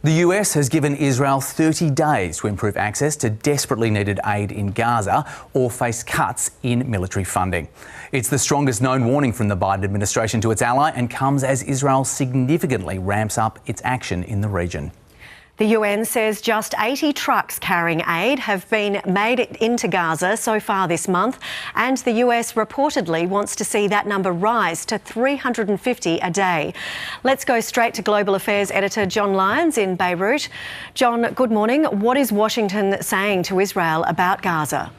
The US has given Israel 30 days to improve access to desperately needed aid in Gaza or face cuts in military funding. It's the strongest known warning from the Biden administration to its ally and comes as Israel significantly ramps up its action in the region. The UN says just 80 trucks carrying aid have been made into Gaza so far this month, and the US reportedly wants to see that number rise to 350 a day. Let's go straight to Global Affairs editor John Lyons in Beirut. John, good morning. What is Washington saying to Israel about Gaza?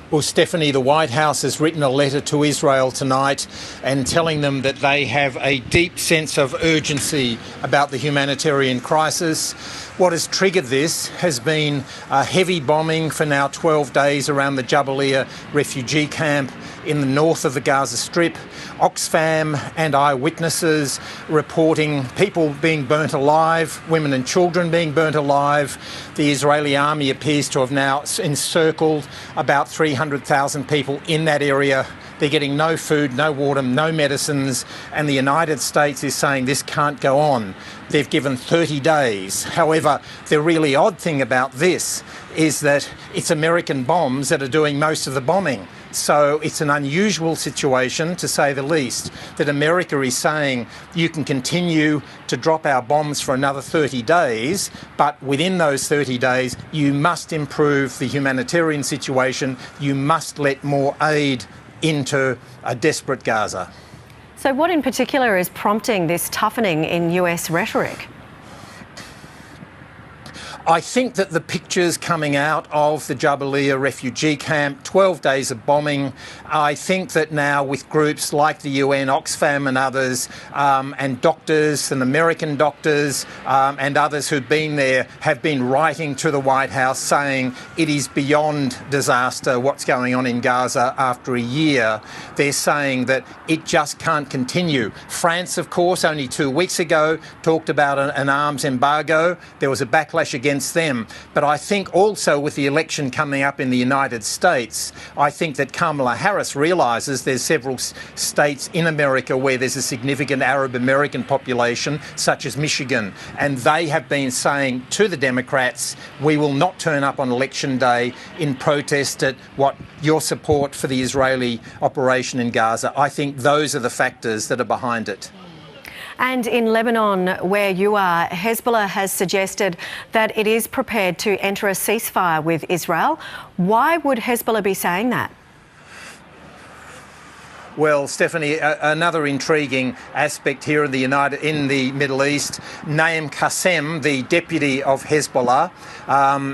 Well, Stephanie, the White House has written a letter to Israel tonight and telling them that they have a deep sense of urgency about the humanitarian crisis. What has triggered this has been a heavy bombing for now 12 days around the Jabalia refugee camp in the north of the Gaza Strip. Oxfam and eyewitnesses reporting people being burnt alive, women and children being burnt alive. The Israeli army appears to have now encircled about 300,000 people in that area. They're getting no food, no water, no medicines, and the United States is saying this can't go on. They've given 30 days. However, the really odd thing about this is that it's American bombs that are doing most of the bombing. So it's an unusual situation, to say the least, that America is saying you can continue to drop our bombs for another 30 days, but within those 30 days, you must improve the humanitarian situation. You must let more aid into a desperate Gaza. So what in particular is prompting this toughening in US rhetoric? I think that the pictures coming out of the Jabalia refugee camp, 12 days of bombing, I think that now with groups like the UN, Oxfam and others, and doctors and American doctors and others who've been there have been writing to the White House saying it is beyond disaster what's going on in Gaza after a year. They're saying that it just can't continue. France, of course, only 2 weeks ago talked about an arms embargo. There was a backlash against them. But I think also with the election coming up in the United States, I think that Kamala Harris realises there's several states in America where there's a significant Arab American population, such as Michigan, and they have been saying to the Democrats, we will not turn up on election day in protest at what your support for the Israeli operation in Gaza. I think those are the factors that are behind it. And in Lebanon, where you are, Hezbollah has suggested that it is prepared to enter a ceasefire with Israel. Why would Hezbollah be saying that? Well, Stephanie, another intriguing aspect here in the Middle East, Naim Qassem, the deputy of Hezbollah,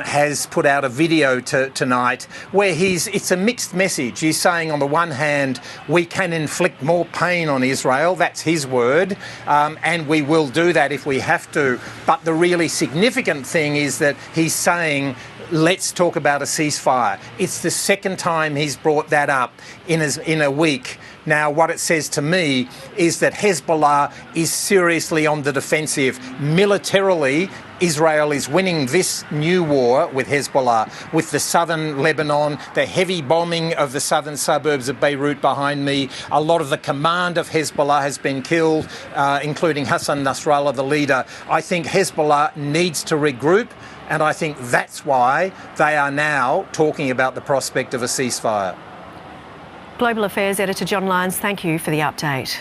has put out a video tonight where it's a mixed message. He's saying on the one hand, we can inflict more pain on Israel, that's his word, and we will do that if we have to. But the really significant thing is that he's saying, let's talk about a ceasefire. It's the second time he's brought that up in a week. Now, what it says to me is that Hezbollah is seriously on the defensive. Militarily, Israel is winning this new war with Hezbollah, with the southern Lebanon, the heavy bombing of the southern suburbs of Beirut behind me. A lot of the command of Hezbollah has been killed, including Hassan Nasrallah, the leader. I think Hezbollah needs to regroup, and I think that's why they are now talking about the prospect of a ceasefire. Global Affairs editor John Lyons, thank you for the update.